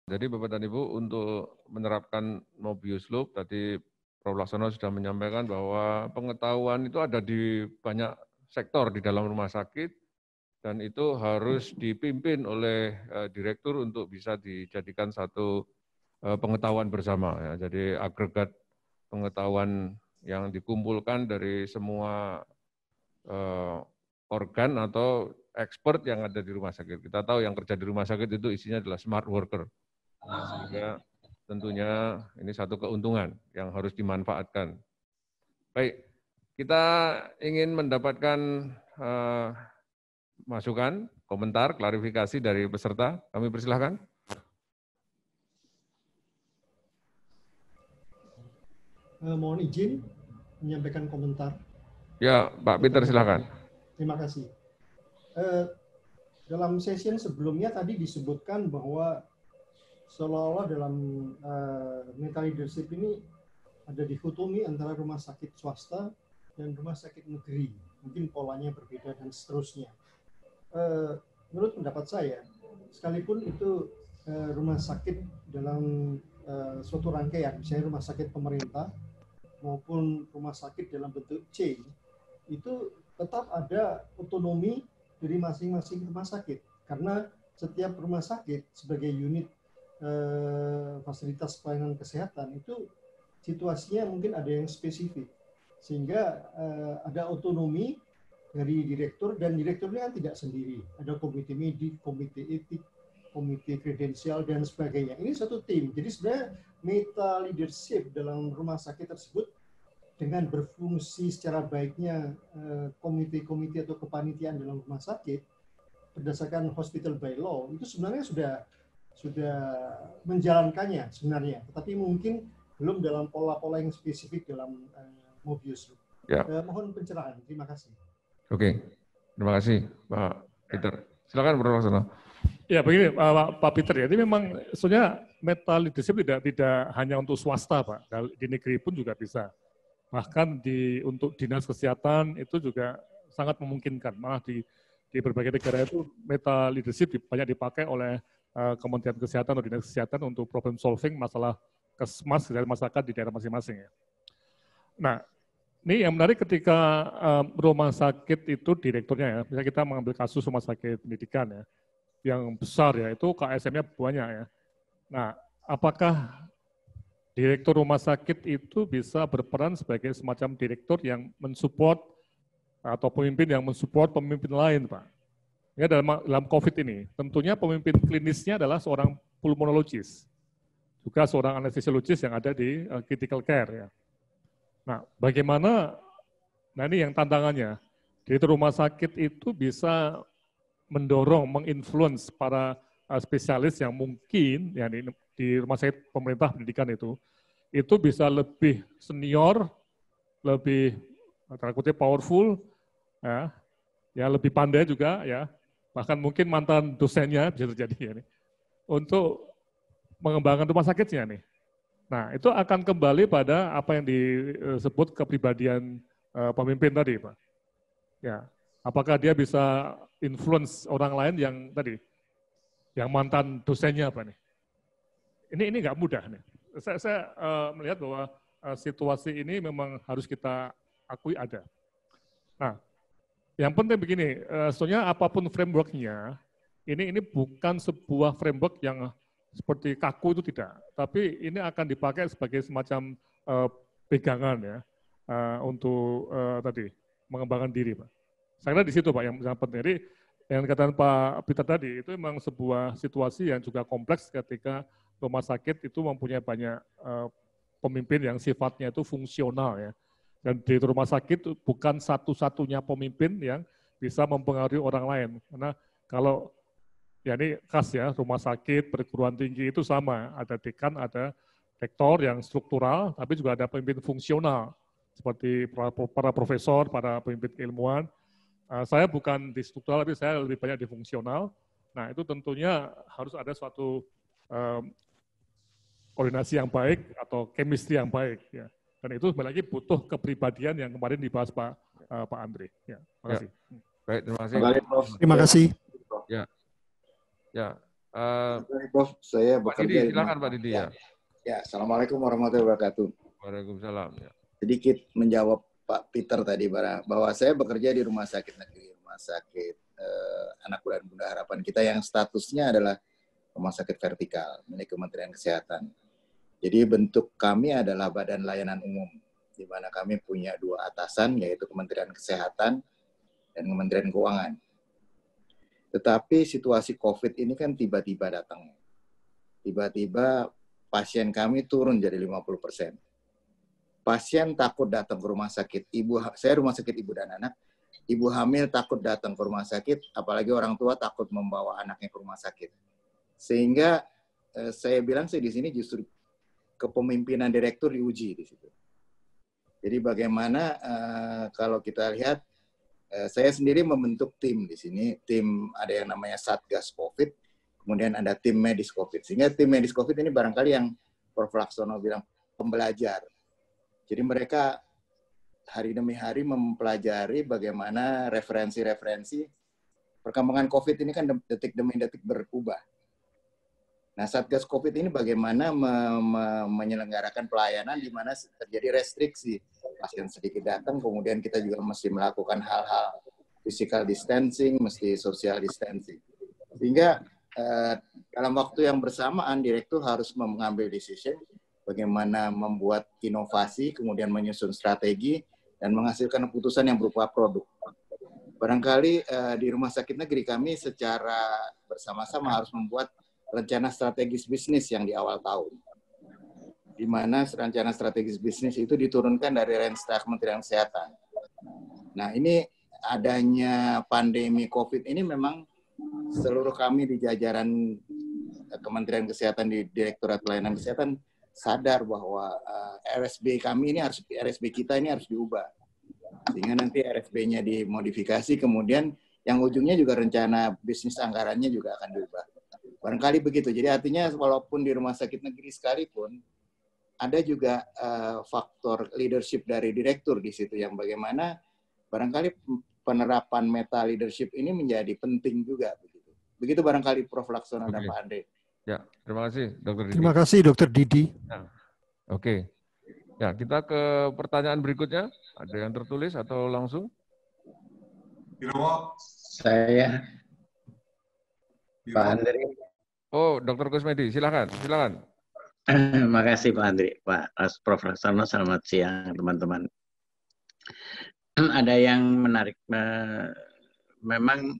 Jadi Bapak dan Ibu untuk menerapkan Mobius Loop, tadi Prof. Laksono sudah menyampaikan bahwa pengetahuan itu ada di banyak sektor di dalam rumah sakit, dan itu harus dipimpin oleh direktur untuk bisa dijadikan satu pengetahuan bersama. Ya. Jadi agregat pengetahuan yang dikumpulkan dari semua organ atau expert yang ada di rumah sakit. Kita tahu yang kerja di rumah sakit itu isinya adalah smart worker. Sehingga tentunya ini satu keuntungan yang harus dimanfaatkan. Baik, kita ingin mendapatkan masukan, komentar, klarifikasi dari peserta. Kami persilahkan. Mohon izin menyampaikan komentar. Ya, Pak Peter silakan. Terima kasih. Dalam session sebelumnya tadi disebutkan bahwa seolah-olah dalam meta leadership ini ada dikotomi antara rumah sakit swasta dan rumah sakit negeri. Mungkin polanya berbeda dan seterusnya. Menurut pendapat saya, sekalipun itu rumah sakit dalam suatu rangkaian, misalnya rumah sakit pemerintah maupun rumah sakit dalam bentuk chain, itu tetap ada otonomi dari masing-masing rumah sakit. Karena setiap rumah sakit sebagai unit fasilitas pelayanan kesehatan itu situasinya mungkin ada yang spesifik. Sehingga ada otonomi dari direktur, dan direkturnya kan tidak sendiri. Ada komite medik, komite etik, komite kredensial, dan sebagainya. Ini satu tim. Jadi sebenarnya meta leadership dalam rumah sakit tersebut dengan berfungsi secara baiknya komite-komite atau kepanitiaan dalam rumah sakit berdasarkan hospital by law itu sebenarnya sudah menjalankannya sebenarnya, tetapi mungkin belum dalam pola-pola yang spesifik dalam Mobius. Ya. Mohon pencerahan. Terima kasih. Oke, terima kasih Pak Peter. Silakan Prof. Laksono. Ya begini Pak Peter, jadi memang sebenarnya meta leadership tidak hanya untuk swasta Pak, di negeri pun juga bisa. Bahkan untuk dinas kesehatan itu juga sangat memungkinkan. Malah di berbagai negara itu meta leadership banyak dipakai oleh Kementerian Kesehatan atau dinas kesehatan untuk problem solving masalah kesmas dari masyarakat di daerah masing-masing. Ya. Nah, ini yang menarik ketika rumah sakit itu direkturnya ya, misalnya kita mengambil kasus rumah sakit pendidikan ya, yang besar ya, itu KSM-nya banyak ya. Nah, apakah direktur rumah sakit itu bisa berperan sebagai semacam direktur yang mensupport atau pemimpin yang mensupport pemimpin lain, Pak? Ya, dalam COVID ini, tentunya pemimpin klinisnya adalah seorang pulmonologis, juga seorang anestesiologis yang ada di critical care. Ya. Nah, bagaimana, ini yang tantangannya, direktur rumah sakit itu bisa mendorong, menginfluence para spesialis yang mungkin ya, di rumah sakit pemerintah pendidikan itu bisa lebih senior, lebih powerful, ya lebih pandai juga ya, bahkan mungkin mantan dosennya bisa terjadi ya, untuk mengembangkan rumah sakitnya nih. Nah itu akan kembali pada apa yang disebut kepribadian pemimpin tadi Pak. Ya, apakah dia bisa influence orang lain yang tadi, yang mantan dosennya apa nih? Ini nggak mudah nih. Saya melihat bahwa situasi ini memang harus kita akui ada. Nah, yang penting begini, sebenarnya apapun framework-nya, ini bukan sebuah framework yang seperti kaku itu tidak, tapi ini akan dipakai sebagai semacam pegangan ya untuk tadi mengembangkan diri, Pak. Saya kira di situ Pak yang sangat penting. Jadi yang dikatakan Pak Peter tadi itu memang sebuah situasi yang juga kompleks ketika rumah sakit itu mempunyai banyak pemimpin yang sifatnya itu fungsional ya. Dan di rumah sakit bukan satu-satunya pemimpin yang bisa mempengaruhi orang lain. Karena kalau, ya ini khas ya, rumah sakit, perguruan tinggi itu sama. Ada dekan, ada rektor yang struktural, tapi juga ada pemimpin fungsional. Seperti para profesor, para pemimpin ilmuwan. Saya bukan di struktural, tapi saya lebih banyak di fungsional. Nah itu tentunya harus ada suatu koordinasi yang baik atau chemistry yang baik. Ya. Dan itu lagi butuh kepribadian yang kemarin dibahas Pak Andre. Ya, terima kasih. Baik, terima kasih. Terima kasih. Ya, Prof, saya Pak bekerja Didi, silakan Pak Didi ya. Ya, Assalamualaikum warahmatullahi wabarakatuh. Waalaikumsalam. Ya. Sedikit menjawab Pak Peter tadi bahwa saya bekerja di rumah sakit negeri, rumah sakit Anak Kuda dan Bunda Harapan kita yang statusnya adalah rumah sakit vertikal milik Kementerian Kesehatan. Jadi bentuk kami adalah Badan Layanan Umum, di mana kami punya 2 atasan, yaitu Kementerian Kesehatan dan Kementerian Keuangan. Tetapi situasi COVID ini kan tiba-tiba datang. Tiba-tiba pasien kami turun jadi 50%. Pasien takut datang ke rumah sakit. Saya rumah sakit ibu dan anak. Ibu hamil takut datang ke rumah sakit, apalagi orang tua takut membawa anaknya ke rumah sakit. Sehingga saya bilang di sini justru kepemimpinan direktur diuji di situ. Jadi bagaimana kalau kita lihat, saya sendiri membentuk tim di sini. Tim ada yang namanya Satgas COVID, kemudian ada tim medis COVID. Sehingga tim medis COVID ini barangkali yang Prof. Laksono bilang pembelajar. Jadi mereka hari demi hari mempelajari bagaimana referensi-referensi perkembangan COVID ini kan detik demi detik berubah. Nah, Satgas COVID ini bagaimana menyelenggarakan pelayanan di mana terjadi restriksi. Pasien sedikit datang, kemudian kita juga mesti melakukan hal-hal physical distancing, mesti social distancing. Sehingga dalam waktu yang bersamaan, direktur harus mengambil decision bagaimana membuat inovasi, kemudian menyusun strategi, dan menghasilkan keputusan yang berupa produk. Barangkali di rumah sakit negeri kami secara bersama-sama harus membuat rencana strategis bisnis yang di awal tahun. Di mana rencana strategis bisnis itu diturunkan dari Renstra Kementerian Kesehatan. Nah, ini adanya pandemi COVID ini memang seluruh kami di jajaran Kementerian Kesehatan di Direktorat Pelayanan Kesehatan sadar bahwa RSB kami ini RSB kita ini harus diubah. Sehingga nanti RSB-nya dimodifikasi, kemudian yang ujungnya juga rencana bisnis anggarannya juga akan diubah. Barangkali begitu. Jadi artinya walaupun di rumah sakit negeri sekalipun, ada juga faktor leadership dari direktur di situ yang bagaimana barangkali penerapan meta leadership ini menjadi penting juga. Begitu barangkali Prof. Laksono dan Pak Andre. Ya, terima kasih Dr. Didi. Terima kasih Dr. Didi. Ya. Oke. Ya, kita ke pertanyaan berikutnya. Ada yang tertulis atau langsung? Saya. Pak Andre. Oh, Dr. Kusmedi, silakan. Terima kasih Pak Andre. Pak Prof. Laksono, selamat siang teman-teman. Ada yang menarik. Memang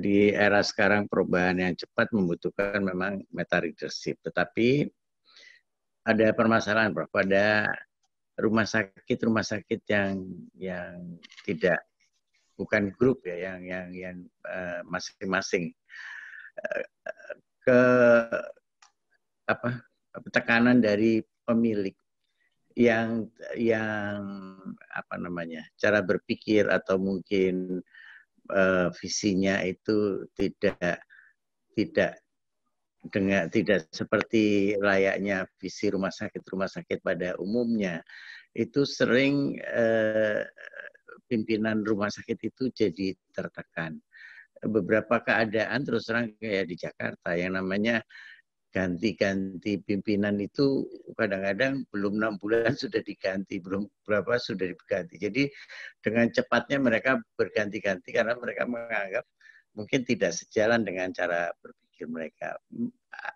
di era sekarang perubahan yang cepat membutuhkan memang meta leadership. Tetapi ada permasalahan, Prof. Pada rumah sakit yang tidak, bukan grup ya, yang masing-masing tekanan dari pemilik yang cara berpikir atau mungkin visinya itu tidak seperti layaknya visi rumah sakit pada umumnya. Itu sering pimpinan rumah sakit itu jadi tertekan. Beberapa keadaan terus terang kayak di Jakarta yang namanya ganti-ganti pimpinan itu kadang-kadang belum 6 bulan sudah diganti, belum berapa sudah diganti. Jadi dengan cepatnya mereka berganti-ganti karena mereka menganggap mungkin tidak sejalan dengan cara berpikir mereka.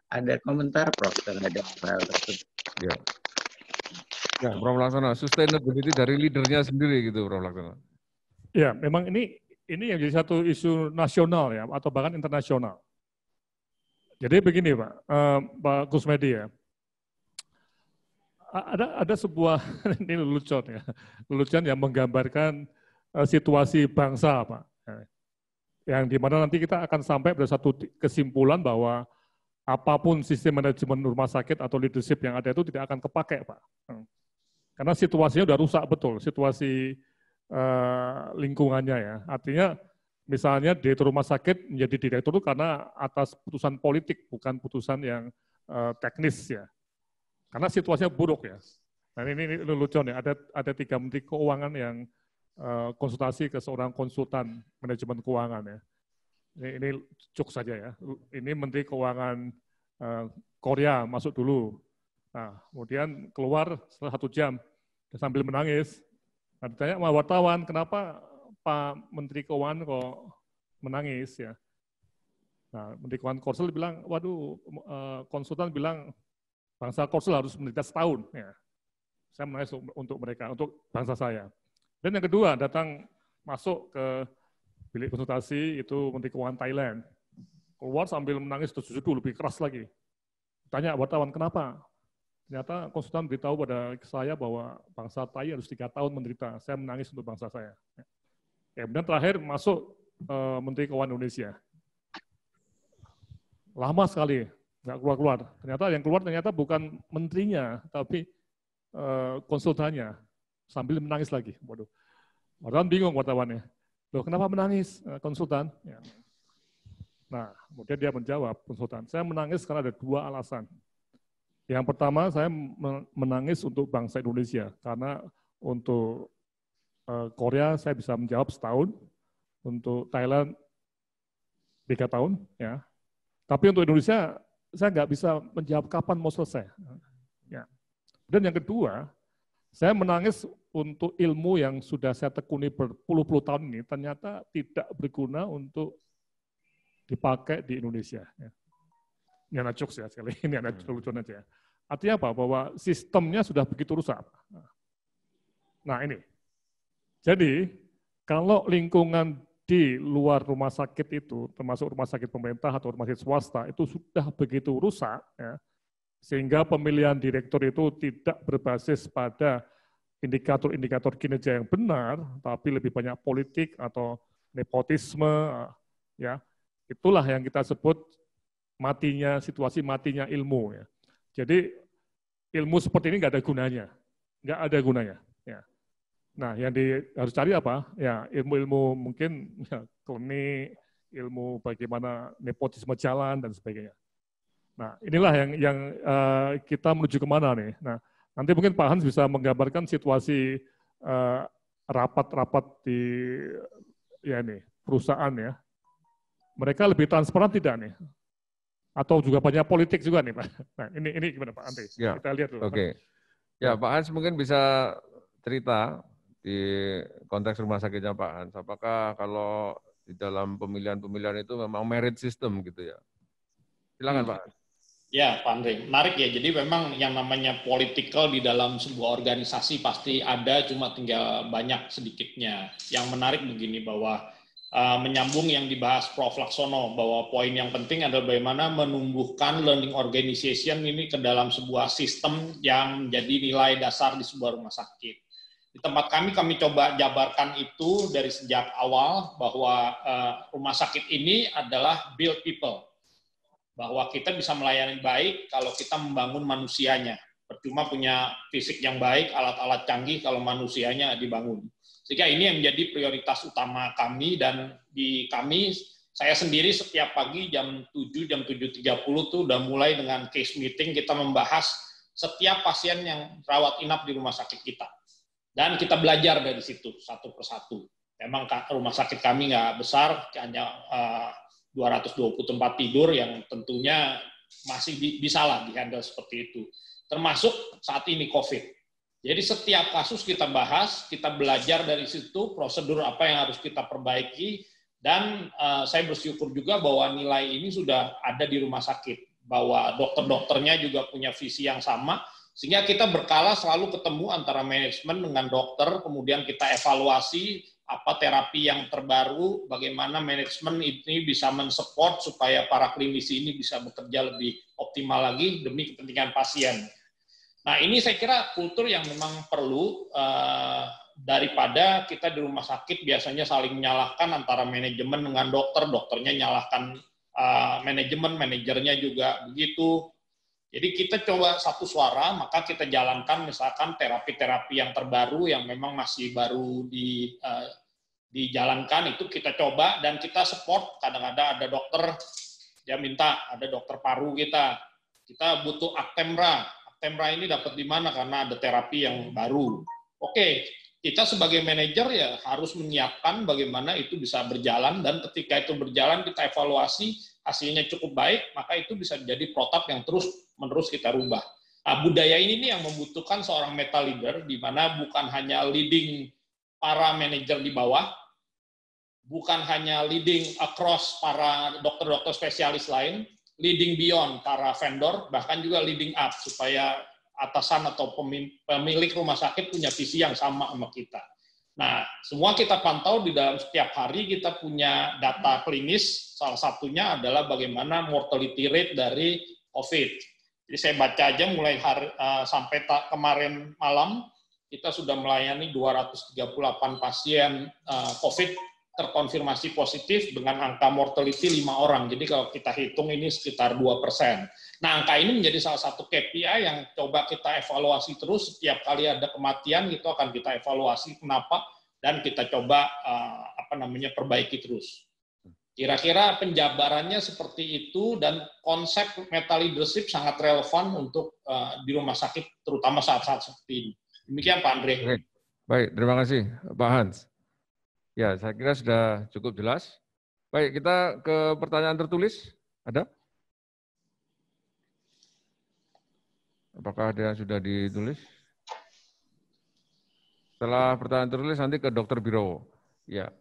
Ada komentar Prof terhadap hal tersebut? Ya, Prof. Laksono, sustainability dari leadernya sendiri gitu, Prof. Laksono. Ya, memang ini yang jadi satu isu nasional ya, atau bahkan internasional. Jadi begini Pak Kusmedi ya, ada sebuah ini lelucon yang menggambarkan situasi bangsa Pak, yang dimana nanti kita akan sampai pada satu kesimpulan bahwa apapun sistem manajemen rumah sakit atau leadership yang ada itu tidak akan kepakai Pak, karena situasinya udah rusak betul, situasi lingkungannya ya, artinya misalnya direktur rumah sakit menjadi direktur itu karena atas putusan politik, bukan putusan yang teknis ya. Karena situasinya buruk ya. Nah ini lelucon ya, ada 3 menteri keuangan yang konsultasi ke seorang konsultan manajemen keuangan ya. Ini cuk saja ya. Ini Menteri Keuangan Korea masuk dulu. Nah, kemudian keluar setelah 1 jam sambil menangis. Nah, ditanya sama wartawan, kenapa Pak Menteri Keuangan kok menangis ya? Nah, Menteri Keuangan Korsel bilang, waduh, konsultan bilang bangsa Korsel harus menderita setahun. Ya. Saya menangis untuk mereka, untuk bangsa saya. Dan yang kedua, datang masuk ke bilik konsultasi itu Menteri Keuangan Thailand. Keluar sambil menangis tersusu lebih keras lagi. Tanya wartawan, kenapa? Ternyata konsultan beritahu pada saya bahwa bangsa Thai harus 3 tahun menderita. Saya menangis untuk bangsa saya. Ya, kemudian terakhir masuk Menteri Keuangan Indonesia. Lama sekali, nggak keluar-keluar. Ternyata yang keluar ternyata bukan menterinya, tapi konsultannya. Sambil menangis lagi. Waduh. Wartawan bingung wartawannya. Loh, kenapa menangis konsultan? Ya. Nah, kemudian dia menjawab, konsultan, saya menangis karena ada 2 alasan. Yang pertama, saya menangis untuk bangsa Indonesia, karena untuk Korea saya bisa menjawab setahun, untuk Thailand 3 tahun, ya. Tapi untuk Indonesia, saya nggak bisa menjawab kapan mau selesai. Ya. Dan yang kedua, saya menangis untuk ilmu yang sudah saya tekuni berpuluh-puluh tahun ini, ternyata tidak berguna untuk dipakai di Indonesia. Ini anak jokes ya sekali, ini anak lucuan aja. Artinya apa? Bahwa sistemnya sudah begitu rusak. Nah ini, jadi kalau lingkungan di luar rumah sakit itu, termasuk rumah sakit pemerintah atau rumah sakit swasta, itu sudah begitu rusak, ya, sehingga pemilihan direktur itu tidak berbasis pada indikator-indikator kinerja yang benar, tapi lebih banyak politik atau nepotisme, ya. Itulah yang kita sebut matinya situasi, matinya ilmu. Ya. Jadi ilmu seperti ini nggak ada gunanya, nggak ada gunanya. Ya. Nah, yang harus cari apa? Ya ilmu-ilmu mungkin ya, klinik, ilmu bagaimana nepotisme jalan dan sebagainya. Nah, inilah yang kita menuju kemana nih. Nah, nanti mungkin Pak Hans bisa menggambarkan situasi rapat-rapat di ya nih perusahaan ya. Mereka lebih transparan tidak nih? Atau juga banyak politik juga nih Pak? Nah ini gimana Pak Andri? Ya. Kita lihat dulu. Oke. Ya Pak Hans mungkin bisa cerita di konteks rumah sakitnya Pak Hans. Apakah kalau di dalam pemilihan-pemilihan itu memang merit system gitu ya? Silakan Pak Hans. Ya Pak Andri, menarik ya. Jadi memang yang namanya political di dalam sebuah organisasi pasti ada, cuma tinggal banyak sedikitnya. Yang menarik begini bahwa menyambung yang dibahas Prof. Laksono, bahwa poin yang penting adalah bagaimana menumbuhkan learning organization ini ke dalam sebuah sistem yang menjadi nilai dasar di sebuah rumah sakit. Di tempat kami coba jabarkan itu dari sejak awal, bahwa rumah sakit ini adalah build people. Bahwa kita bisa melayani baik kalau kita membangun manusianya. Percuma punya fisik yang baik, alat-alat canggih kalau manusianya dibangun. Sehingga ini yang menjadi prioritas utama kami, dan di kami, saya sendiri setiap pagi jam 7, jam 7.30 tuh udah mulai dengan case meeting, kita membahas setiap pasien yang rawat inap di rumah sakit kita. Dan kita belajar dari situ, satu persatu. Memang rumah sakit kami nggak besar, hanya 220 tempat tidur yang tentunya masih bisa lah di-handle seperti itu. Termasuk saat ini COVID. Jadi setiap kasus kita bahas, kita belajar dari situ, prosedur apa yang harus kita perbaiki, dan saya bersyukur juga bahwa nilai ini sudah ada di rumah sakit, bahwa dokter-dokternya juga punya visi yang sama, sehingga kita berkala selalu ketemu antara manajemen dengan dokter, kemudian kita evaluasi apa terapi yang terbaru, bagaimana manajemen ini bisa mensupport supaya para klinisi ini bisa bekerja lebih optimal lagi demi kepentingan pasien. Nah ini saya kira kultur yang memang perlu, daripada kita di rumah sakit biasanya saling menyalahkan antara manajemen dengan dokter, dokternya nyalahkan manajemen, manajernya juga begitu. Jadi kita coba satu suara, maka kita jalankan misalkan terapi-terapi yang terbaru yang memang masih baru dijalankan, itu kita coba dan kita support. Kadang-kadang ada dokter, dia minta ada dokter paru kita butuh Actemra. Actemra ini dapat di mana karena ada terapi yang baru. Oke, kita sebagai manajer ya harus menyiapkan bagaimana itu bisa berjalan, dan ketika itu berjalan kita evaluasi, hasilnya cukup baik, maka itu bisa jadi protap yang terus-menerus kita rubah. Nah, budaya ini nih yang membutuhkan seorang meta leader, di mana bukan hanya leading para manajer di bawah, bukan hanya leading across para dokter-dokter spesialis lain, leading beyond para vendor, bahkan juga leading up, supaya atasan atau pemilik rumah sakit punya visi yang sama kita. Nah, semua kita pantau di dalam setiap hari, kita punya data klinis, salah satunya adalah bagaimana mortality rate dari COVID. Jadi saya baca aja mulai sampai kemarin malam, kita sudah melayani 238 pasien COVID terkonfirmasi positif dengan angka mortality 5 orang. Jadi kalau kita hitung ini sekitar 2%. Nah, angka ini menjadi salah satu KPI yang coba kita evaluasi terus. Setiap kali ada kematian, itu akan kita evaluasi kenapa, dan kita coba perbaiki terus. Kira-kira penjabarannya seperti itu, dan konsep meta leadership sangat relevan untuk di rumah sakit, terutama saat-saat seperti ini. Demikian Pak Andre. Baik, terima kasih Pak Hans. Ya, saya kira sudah cukup jelas. Baik, kita ke pertanyaan tertulis. Ada? Apakah ada yang sudah ditulis? Setelah pertanyaan tertulis nanti ke Dr. Biro. Ya.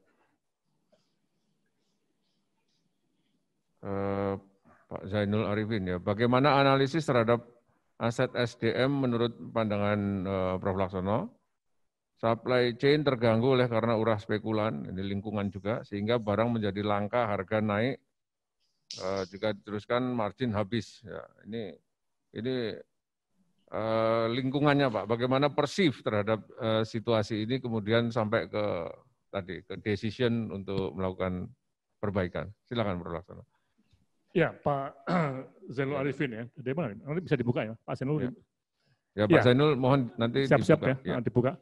Pak Zainul Arifin, ya. Bagaimana analisis terhadap aset SDM menurut pandangan Prof. Laksono? Supply chain terganggu oleh karena ulah spekulan, ini lingkungan juga, sehingga barang menjadi langka, harga naik, jika diteruskan margin habis. Ya, ini lingkungannya Pak, bagaimana persif terhadap situasi ini, kemudian sampai ke decision untuk melakukan perbaikan. Silakan Prof. Laksono. Ya, Pak Zainul Arifin ya, dari mana? Nanti bisa dibuka ya, Pak Zainul. Ya, Pak Zainul, mohon nanti siap-siap dibuka. Ya, dibuka.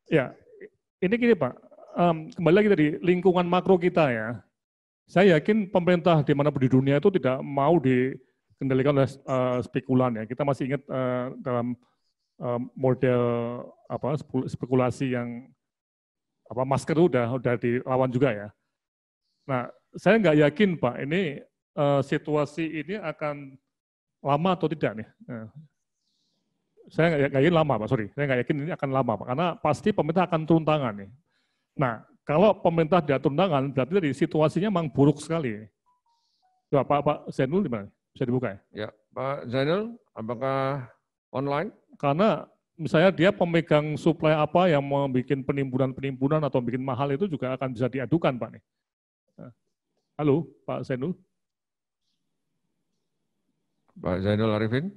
Ya, ini gini Pak, kembali lagi tadi, lingkungan makro kita ya. Saya yakin pemerintah dimanapun di dunia itu tidak mau dikendalikan oleh spekulan ya. Kita masih ingat dalam model spekulasi yang masker itu udah dilawan juga ya. Nah, saya nggak yakin Pak, ini situasi ini akan lama atau tidak nih. Saya nggak yakin lama Pak, sorry. Saya nggak yakin ini akan lama Pak, karena pasti pemerintah akan turun tangan nih. Nah, kalau pemerintah tidak turun tangan, berarti tadi situasinya memang buruk sekali. Coba Pak Zainul di mana? Bisa dibuka ya? Ya, Pak Zainul, apakah online? Karena misalnya dia pemegang suplai apa yang mau bikin penimbunan atau bikin mahal, itu juga akan bisa diadukan Pak nih. Halo, Pak Zainul. Pak Zainul Arifin?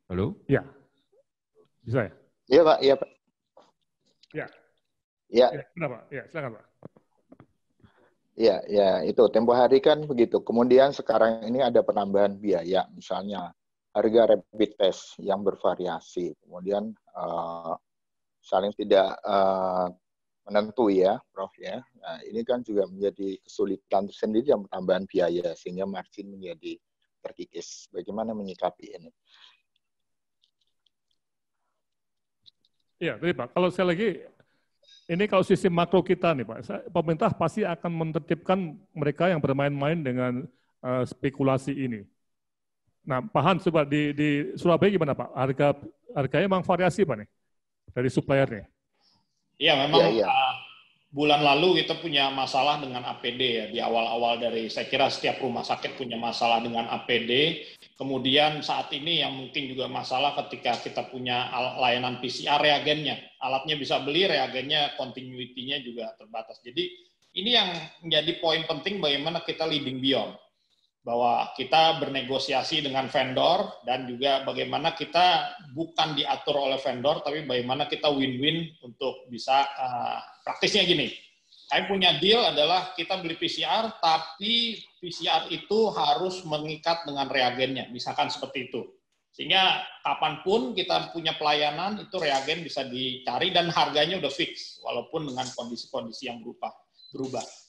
Halo? Ya, bisa ya? Iya Pak, iya Pak. Ya. Ya. Kenapa? Ya, silakan Pak. Ya, itu tempo hari kan begitu. Kemudian sekarang ini ada penambahan biaya, misalnya harga rapid test yang bervariasi. Kemudian saling tidak menentu ya, Prof ya. Nah, ini kan juga menjadi kesulitan tersendiri yang penambahan biaya, sehingga margin menjadi terkikis. Bagaimana menyikapi ini? Iya, tadi Pak, kalau sekali lagi, ini kalau sistem makro kita nih Pak, pemerintah pasti akan menertibkan mereka yang bermain-main dengan spekulasi ini. Nah, Pak Hans, coba di Surabaya gimana Pak? Harganya memang variasi Pak nih, dari supplier nih? Iya, memang bulan lalu kita punya masalah dengan APD ya, di awal-awal dari, saya kira setiap rumah sakit punya masalah dengan APD. Kemudian saat ini yang mungkin juga masalah ketika kita punya layanan PCR reagennya. Alatnya bisa beli, reagennya continuity-nya juga terbatas. Jadi ini yang menjadi poin penting bagaimana kita leading beyond. Bahwa kita bernegosiasi dengan vendor dan juga bagaimana kita bukan diatur oleh vendor, tapi bagaimana kita win-win untuk bisa, praktisnya gini. Kami punya deal adalah kita beli PCR, tapi PCR itu harus mengikat dengan reagennya, misalkan seperti itu. Sehingga kapanpun kita punya pelayanan, itu reagen bisa dicari dan harganya udah fix, walaupun dengan kondisi-kondisi yang berubah.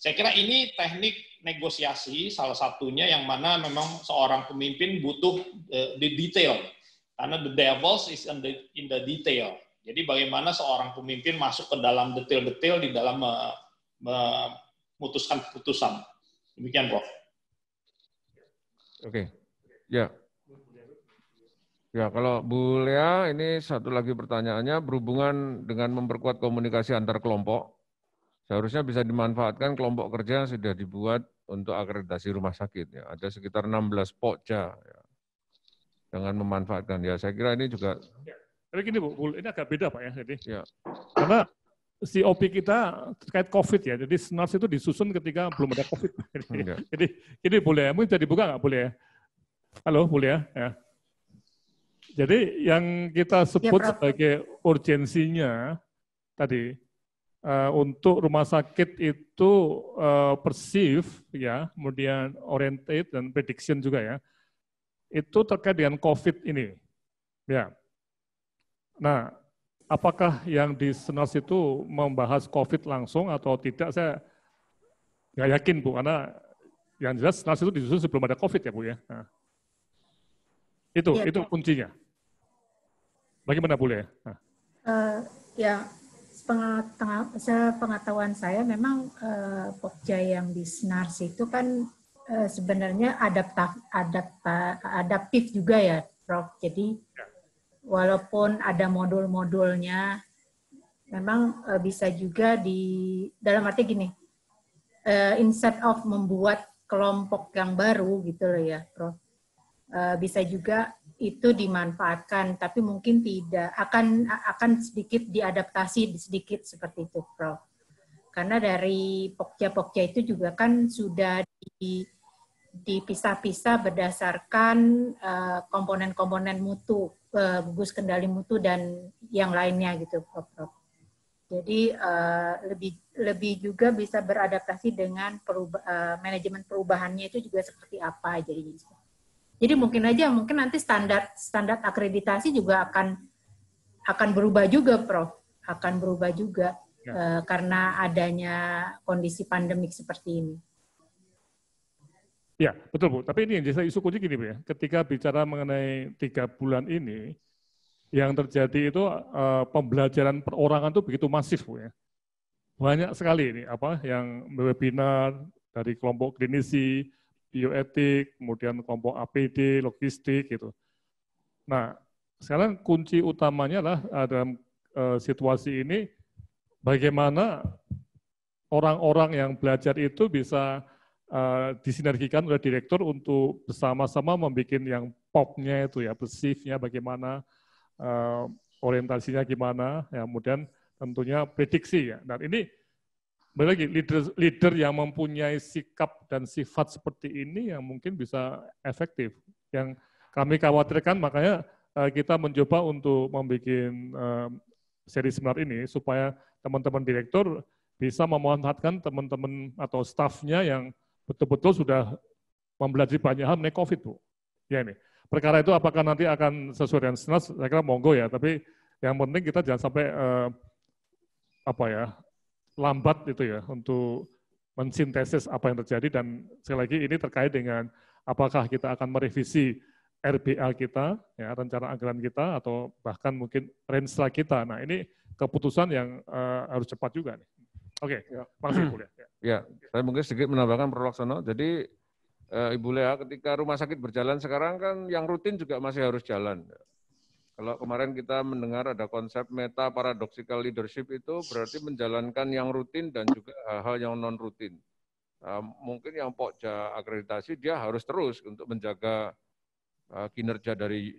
Saya kira ini teknik negosiasi salah satunya yang mana memang seorang pemimpin butuh di detail. Karena the devil is in the detail. Jadi bagaimana seorang pemimpin masuk ke dalam detail-detail di dalam memutuskan keputusan. Demikian, Prof. Oke, ya. Ya, kalau Bu Lea, ini satu lagi pertanyaannya berhubungan dengan memperkuat komunikasi antar kelompok. Seharusnya bisa dimanfaatkan kelompok kerja yang sudah dibuat untuk akreditasi rumah sakit. Ya. Ada sekitar 16 pokja ya, dengan memanfaatkan. Ya, saya kira ini juga. Ya. Tapi gini Bu, ini agak beda Pak ya. Jadi, ya. Karena COP kita terkait COVID ya. Jadi SNARS itu disusun ketika belum ada COVID. Jadi ini boleh, mungkin bisa dibuka nggak boleh ya? Halo, boleh ya? Jadi yang kita sebut ya, sebagai urgensinya tadi untuk rumah sakit itu perceive ya, kemudian oriented dan prediction juga ya, itu terkait dengan COVID ini. Ya. Nah, apakah yang di SNARS itu membahas COVID langsung atau tidak? Saya nggak yakin Bu, karena yang jelas SNARS itu disusun sebelum ada COVID ya Bu ya. Nah, itu kuncinya. Bagaimana boleh? Ya, sepengetahuan saya memang pokja yang di SNARS itu kan sebenarnya adaptif juga ya, Prof. Jadi walaupun ada modul-modulnya, memang bisa juga dalam arti gini, instead of membuat kelompok yang baru gitu loh ya, Prof. Bisa juga itu dimanfaatkan, tapi mungkin tidak akan sedikit diadaptasi sedikit seperti itu, Prof. Karena dari pokja-pokja itu juga kan sudah dipisah-pisah berdasarkan komponen-komponen mutu, gugus kendali mutu dan yang lainnya gitu, Prof. Jadi lebih juga bisa beradaptasi dengan manajemen perubahannya itu juga seperti apa Jadi mungkin nanti standar akreditasi juga akan berubah juga, Prof. Akan berubah juga karena adanya kondisi pandemik seperti ini. Ya, betul Bu. Tapi ini yang jadi isu kunci gini Bu ya. Ketika bicara mengenai 3 bulan ini, yang terjadi itu pembelajaran perorangan itu begitu masif Bu ya. Banyak sekali ini yang webinar dari kelompok klinisi, bioetik, kemudian kelompok APD, logistik gitu. Nah, sekarang kunci utamanya adalah dalam situasi ini bagaimana orang-orang yang belajar itu bisa disinergikan oleh direktur untuk bersama-sama membuat yang popnya itu ya, perceive-nya bagaimana, orientasinya gimana, ya, kemudian tentunya prediksi ya. Dan ini lagi leader yang mempunyai sikap dan sifat seperti ini yang mungkin bisa efektif. Yang kami khawatirkan makanya kita mencoba untuk membuat seri seminar ini supaya teman-teman direktur bisa memanfaatkan teman-teman atau stafnya yang betul-betul sudah mempelajari banyak hal mengenai COVID, Bu. Ya ini. Perkara itu apakah nanti akan sesuai dengan SNARS, saya kira monggo ya, tapi yang penting kita jangan sampai lambat itu ya untuk mensintesis apa yang terjadi, dan sekali lagi ini terkait dengan apakah kita akan merevisi RBA kita, ya, rencana anggaran kita, atau bahkan mungkin renstra kita. Nah ini keputusan yang harus cepat juga nih. Oke, makasih Bu Lea. Ya, saya mungkin sedikit menambahkan Prof. Laksono. Jadi Ibu Lea, ketika rumah sakit berjalan sekarang kan yang rutin juga masih harus jalan. Kalau kemarin kita mendengar ada konsep meta paradoxical leadership, itu berarti menjalankan yang rutin dan juga hal-hal yang non rutin. Mungkin yang pokja akreditasi dia harus terus untuk menjaga kinerja dari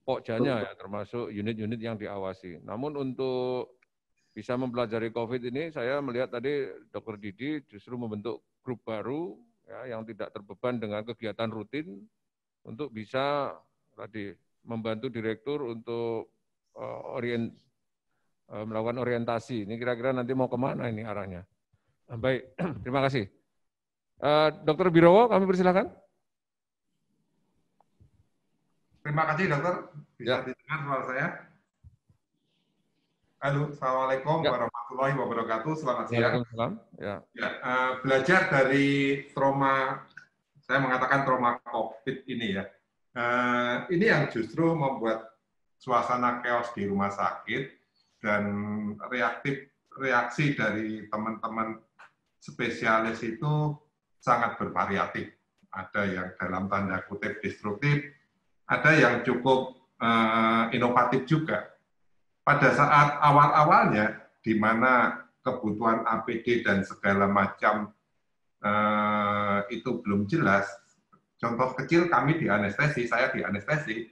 pokjanya ya, termasuk unit-unit yang diawasi. Namun untuk bisa mempelajari COVID ini, saya melihat tadi Dr. Didi justru membentuk grup baru ya, yang tidak terbeban dengan kegiatan rutin untuk bisa tadi membantu direktur untuk melakukan orientasi. Ini kira-kira nanti mau kemana ini arahnya. Baik, terima kasih. Dr. Birowo, kami persilakan. Terima kasih, Dokter. Bisa didengar suara saya? Halo, Assalamualaikum warahmatullahi wabarakatuh. Selamat siang. Ya. Belajar dari trauma, saya mengatakan trauma COVID ini ya. Ini yang justru membuat suasana chaos di rumah sakit dan reaksi dari teman-teman spesialis itu sangat bervariatif. Ada yang dalam tanda kutip destruktif, ada yang cukup inovatif juga. Pada saat awal-awalnya, di mana kebutuhan APD dan segala macam itu belum jelas, contoh kecil kami di anestesi, saya di anestesi,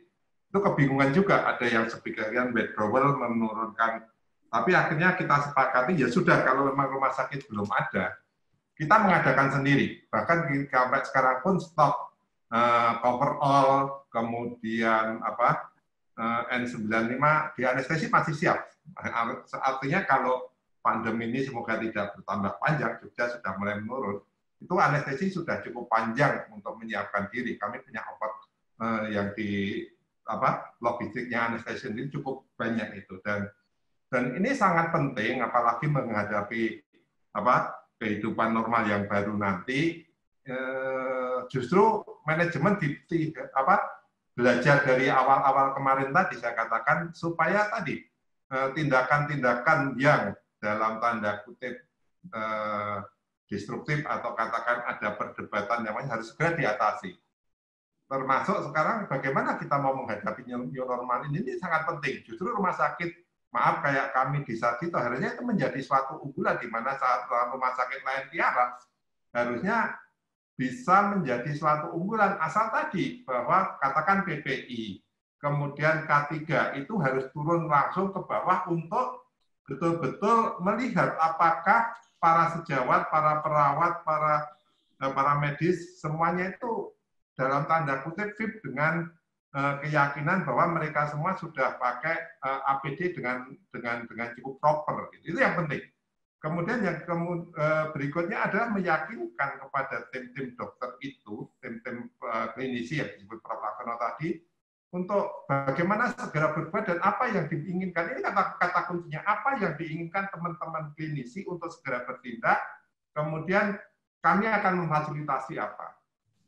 itu kebingungan juga, ada yang sebagian withdrawal menurunkan, tapi akhirnya kita sepakati, ya sudah, kalau memang rumah sakit belum ada, kita mengadakan sendiri, bahkan sampai sekarang pun stok coverall, kemudian N95 di anestesi masih siap. Artinya kalau pandemi ini semoga tidak bertambah panjang, Jogja sudah mulai menurun, itu anestesi sudah cukup panjang untuk menyiapkan diri. Kami punya obat yang di logistiknya anestesi ini cukup banyak itu, dan ini sangat penting, apalagi menghadapi kehidupan normal yang baru nanti. Justru manajemen belajar dari awal-awal kemarin tadi saya katakan, supaya tadi tindakan-tindakan yang dalam tanda kutip destruktif atau katakan ada perdebatan yang harus segera diatasi. Termasuk sekarang bagaimana kita mau menghadapi new normal ini sangat penting. Justru rumah sakit, maaf kayak kami di Sarjito, harusnya itu menjadi suatu unggulan di mana saat rumah sakit lain tiara harusnya bisa menjadi suatu unggulan, asal tadi bahwa katakan PPI, kemudian K3 itu harus turun langsung ke bawah untuk betul-betul melihat apakah para sejawat, para perawat, para medis semuanya itu dalam tanda kutip fit dengan keyakinan bahwa mereka semua sudah pakai APD dengan cukup proper. Itu yang penting. Kemudian yang berikutnya adalah meyakinkan kepada tim-tim dokter itu, tim-tim klinisi yang disebut Prof. Laksono tadi, untuk bagaimana segera berbuat dan apa yang diinginkan. Ini kata kuncinya, apa yang diinginkan teman-teman klinisi untuk segera bertindak, kemudian kami akan memfasilitasi apa,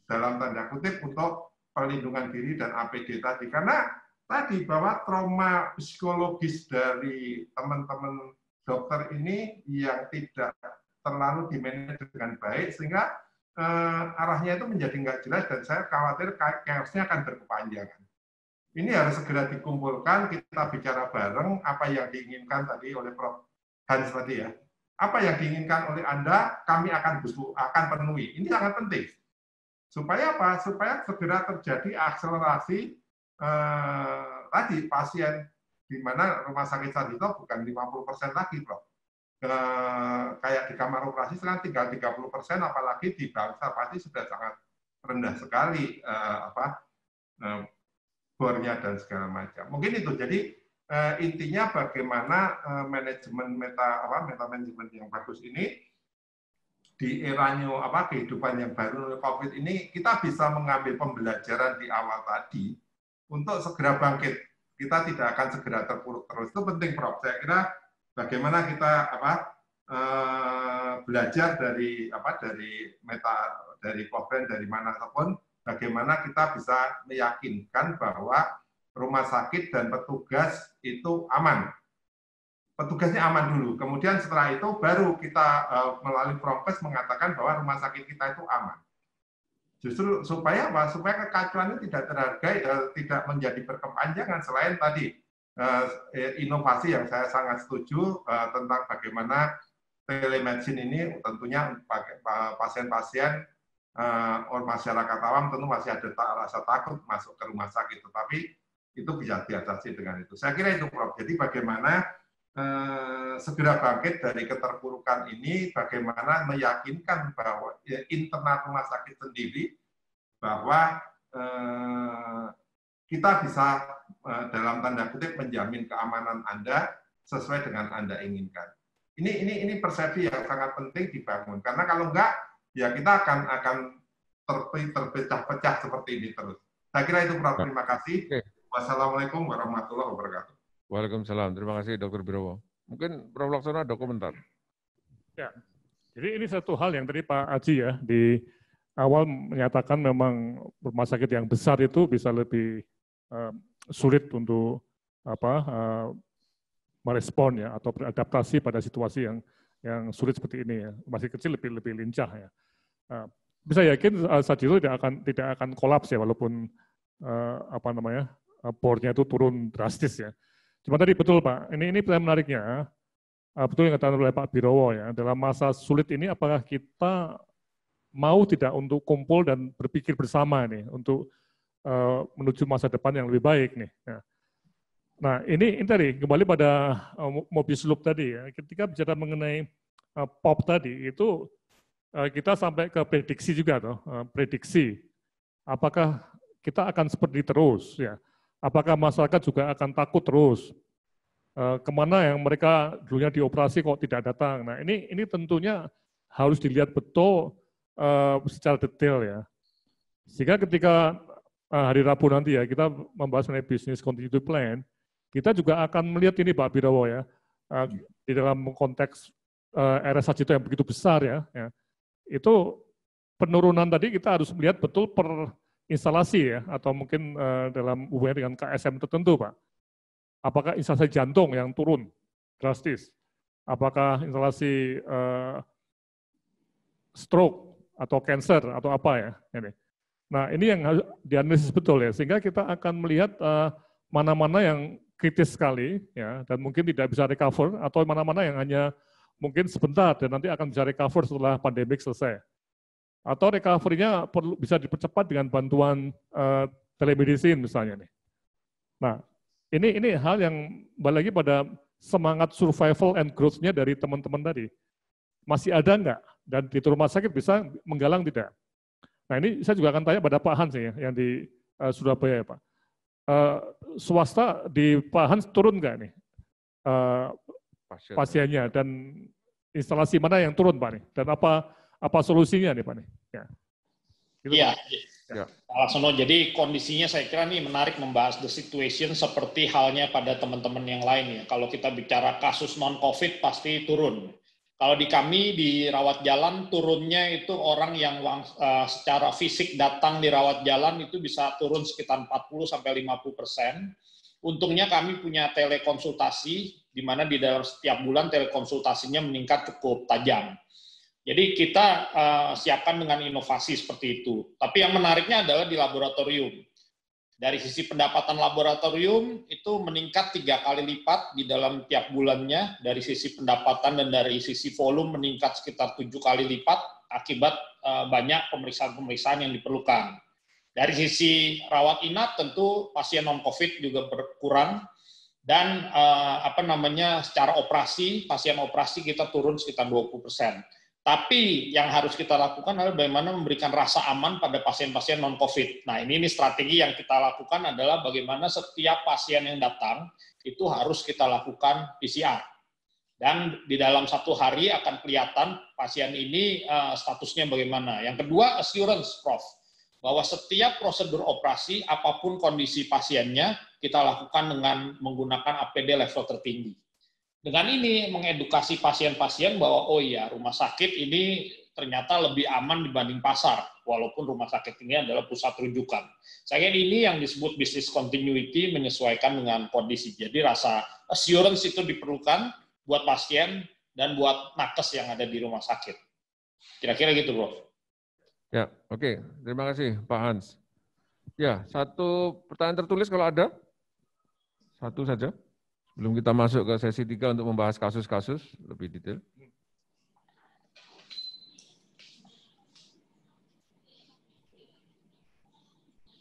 dalam tanda kutip, untuk perlindungan diri dan APD tadi. Karena tadi bahwa trauma psikologis dari teman-teman dokter ini yang tidak terlalu dimanage dengan baik, sehingga arahnya itu menjadi nggak jelas, dan saya khawatir chaos-nya akan berkepanjangan. Ini harus segera dikumpulkan, kita bicara bareng apa yang diinginkan tadi oleh Prof. Hans tadi ya. Apa yang diinginkan oleh Anda, kami akan penuhi. Ini sangat penting. Supaya apa? Supaya segera terjadi akselerasi tadi pasien, di mana rumah sakit Sarjito bukan 50% lagi, Prof. Kayak di kamar operasi sekarang tinggal 30%, apalagi di bangsa pasti sudah sangat rendah sekali bornya dan segala macam. Mungkin itu. Jadi intinya bagaimana manajemen manajemen yang bagus ini di era kehidupan yang baru COVID ini, kita bisa mengambil pembelajaran di awal tadi untuk segera bangkit. Kita tidak akan segera terpuruk terus. Itu penting, Prof. Saya kira bagaimana kita belajar dari COVID, dari mana pun, bagaimana kita bisa meyakinkan bahwa rumah sakit dan petugas itu aman. Petugasnya aman dulu. Kemudian setelah itu baru kita melalui prokes mengatakan bahwa rumah sakit kita itu aman. Justru supaya apa? Supaya kekacauan itu tidak terhargai dan tidak menjadi berkepanjangan. Selain tadi inovasi yang saya sangat setuju tentang bagaimana telemedicine ini tentunya pasien-pasien masyarakat awam tentu masih ada rasa takut masuk ke rumah sakit, tetapi itu bisa diatasi dengan itu. Saya kira itu, Prof. Jadi bagaimana segera bangkit dari keterpurukan ini, bagaimana meyakinkan bahwa internal rumah sakit sendiri bahwa kita bisa dalam tanda kutip menjamin keamanan Anda sesuai dengan Anda inginkan. Ini persepsi yang sangat penting dibangun, karena kalau enggak ya kita akan terpecah-pecah seperti ini terus. Saya kira itu, Prof. Terima kasih. Wassalamualaikum warahmatullahi wabarakatuh. Waalaikumsalam. Terima kasih, Dr. Birowo. Mungkin Prof. Laksono ada komentar. Ya, jadi ini satu hal yang tadi Pak Aji ya di awal menyatakan memang rumah sakit yang besar itu bisa lebih sulit untuk merespon ya atau beradaptasi pada situasi yang sulit seperti ini ya. Masih kecil lebih lincah ya. Bisa yakin Sajilo tidak akan kolaps ya walaupun bornya itu turun drastis ya. Cuma tadi betul Pak, ini pertanyaan menariknya. Betul yang dikatakan oleh Pak Birowo ya, dalam masa sulit ini apakah kita mau tidak untuk kumpul dan berpikir bersama nih untuk menuju masa depan yang lebih baik nih. Ya. Nah ini tadi kembali pada Mobius Loop tadi ya, ketika bicara mengenai POP tadi itu kita sampai ke prediksi juga toh, prediksi apakah kita akan seperti terus ya, apakah masyarakat juga akan takut terus, kemana yang mereka dulunya dioperasi kok tidak datang. Nah ini tentunya harus dilihat betul secara detail ya, sehingga ketika hari Rabu nanti ya kita membahas mengenai business continuity plan, kita juga akan melihat ini Pak Birowo ya, di dalam konteks RSH itu yang begitu besar ya, itu penurunan tadi kita harus melihat betul per instalasi ya, atau mungkin dalam hubungan dengan KSM tertentu Pak. Apakah instalasi jantung yang turun drastis, apakah instalasi stroke atau cancer atau apa ya. Nah ini yang harus dianalisis betul ya, sehingga kita akan melihat mana-mana yang kritis sekali ya dan mungkin tidak bisa recover, atau mana-mana yang hanya mungkin sebentar dan nanti akan bisa recover setelah pandemik selesai. Atau recovery-nya perlu bisa dipercepat dengan bantuan telemedicine misalnya nih. Nah, ini hal yang balik lagi pada semangat survival and growth-nya dari teman-teman tadi. Masih ada enggak? Dan di rumah sakit bisa menggalang tidak? Nah, ini saya juga akan tanya pada Pak Hans ya, yang di Surabaya ya Pak. Swasta di Pak Hans turun enggak nih pasiennya, dan instalasi mana yang turun Pak nih, dan apa solusinya nih Pak nih? Ya. Gitu, iya, ya. Pak Laksono, jadi kondisinya saya kira ini menarik membahas the situation seperti halnya pada teman-teman yang lain ya. Kalau kita bicara kasus non-COVID pasti turun. Kalau di kami di rawat jalan turunnya itu orang yang secara fisik datang di rawat jalan itu bisa turun sekitar 40-50%. Untungnya kami punya telekonsultasi, di mana di dalam setiap bulan telekonsultasinya meningkat cukup tajam. Jadi kita siapkan dengan inovasi seperti itu. Tapi yang menariknya adalah di laboratorium. Dari sisi pendapatan laboratorium itu meningkat 3 kali lipat di dalam tiap bulannya. Dari sisi pendapatan dan dari sisi volume meningkat sekitar 7 kali lipat akibat banyak pemeriksaan-pemeriksaan yang diperlukan. Dari sisi rawat inap tentu pasien non-COVID juga berkurang, dan secara operasi, pasien operasi kita turun sekitar 20%. Tapi yang harus kita lakukan adalah bagaimana memberikan rasa aman pada pasien-pasien non-COVID. Nah, ini strategi yang kita lakukan adalah bagaimana setiap pasien yang datang itu harus kita lakukan PCR. Dan di dalam 1 hari akan kelihatan pasien ini statusnya bagaimana. Yang kedua, assurance, Prof. Bahwa setiap prosedur operasi, apapun kondisi pasiennya, kita lakukan dengan menggunakan APD level tertinggi. Dengan ini mengedukasi pasien-pasien bahwa oh iya, rumah sakit ini ternyata lebih aman dibanding pasar, walaupun rumah sakit ini adalah pusat rujukan. Saya kira ini yang disebut business continuity menyesuaikan dengan kondisi. Jadi rasa assurance itu diperlukan buat pasien dan buat nakes yang ada di rumah sakit. Kira-kira gitu, Bro. Ya, oke. Terima kasih, Pak Hans. Ya, satu pertanyaan tertulis kalau ada. Satu saja. Sebelum kita masuk ke sesi 3 untuk membahas kasus-kasus lebih detail.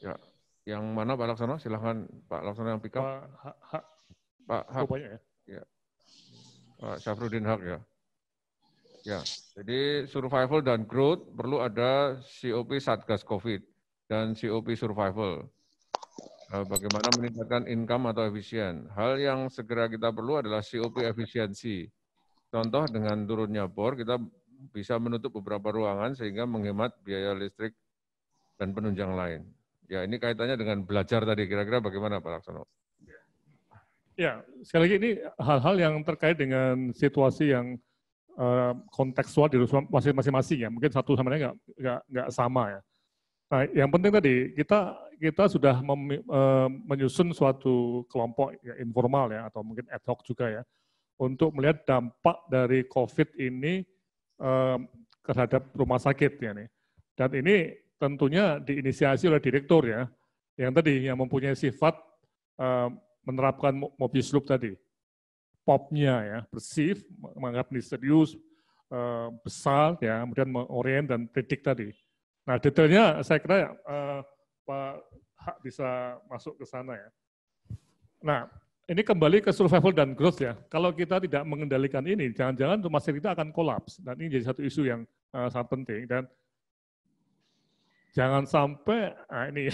Ya, yang mana Pak Laksono? Silahkan Pak Laksono yang pick up. Pak Hak. Oh, banyak ya? Ya. Pak Syafruddin Haq ya. Ya, jadi survival dan growth perlu ada COP Satgas COVID dan COP Survival. Bagaimana meningkatkan income atau efisien. Hal yang segera kita perlu adalah COP efisiensi. Contoh dengan turunnya bor, kita bisa menutup beberapa ruangan sehingga menghemat biaya listrik dan penunjang lain. Ya, ini kaitannya dengan belajar tadi. Kira-kira bagaimana Pak Laksono? Ya, sekali lagi ini hal-hal yang terkait dengan situasi yang kontekstual di masing-masing ya. Mungkin satu sama lain nggak sama ya. Nah, yang penting tadi kita sudah menyusun suatu kelompok ya, informal ya, atau mungkin ad hoc juga ya, untuk melihat dampak dari COVID ini terhadap rumah sakit ya nih. Dan ini tentunya diinisiasi oleh direktur ya, yang tadi yang mempunyai sifat menerapkan Mobius Loop tadi. POP-nya ya, bersif, menganggap ini serius, besar ya, kemudian mengorient dan predik tadi. Nah, detailnya saya kira Pak Hak bisa masuk ke sana ya. Nah, ini kembali ke survival dan growth ya. Kalau kita tidak mengendalikan ini, jangan-jangan rumah sakit kita akan kolaps. Dan ini jadi satu isu yang sangat penting. Dan jangan sampai, nah ini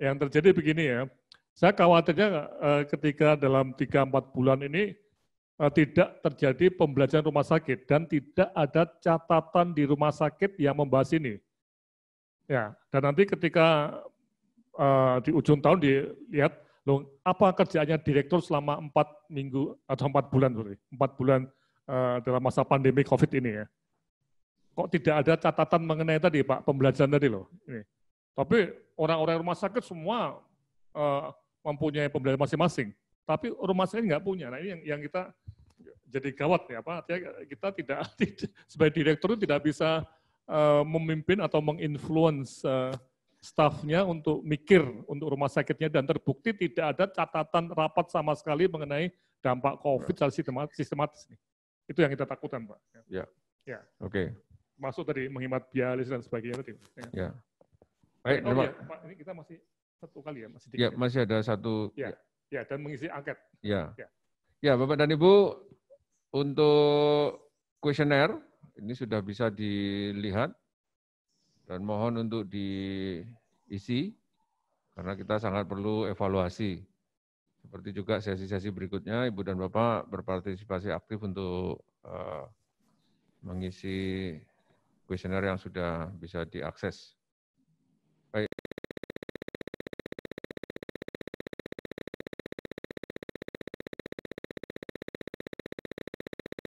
yang terjadi begini ya. Saya khawatirnya ketika dalam 3-4 bulan ini tidak terjadi pembelajaran rumah sakit dan tidak ada catatan di rumah sakit yang membahas ini. Ya, dan nanti ketika di ujung tahun dilihat, loh, apa kerjaannya direktur selama 4 minggu atau 4 bulan, 4 bulan dalam masa pandemi COVID ini ya. Kok tidak ada catatan mengenai tadi Pak, pembelajaran tadi loh. Ini. Tapi orang-orang rumah sakit semua mempunyai pembelajaran masing-masing. Tapi rumah sakit nggak punya. Nah ini yang kita jadi gawat ya Pak. Kita tidak sebagai direktur tidak bisa memimpin atau menginfluence stafnya untuk mikir untuk rumah sakitnya, dan terbukti tidak ada catatan rapat sama sekali mengenai dampak COVID secara sistematis. Itu yang kita takutkan Pak. Ya. Ya. Oke. Masuk tadi menghemat biaya dan sebagainya tadi. Ya. Baik, ya, Pak, ini kita masih satu kali ya, masih dikit. Ya, masih ada satu. Ya. Ya, dan mengisi angket. Ya. Ya. Ya, Bapak dan Ibu, untuk kuesioner ini sudah bisa dilihat dan mohon untuk diisi karena kita sangat perlu evaluasi. Seperti juga sesi-sesi berikutnya, Ibu dan Bapak berpartisipasi aktif untuk mengisi kuesioner yang sudah bisa diakses. Baik.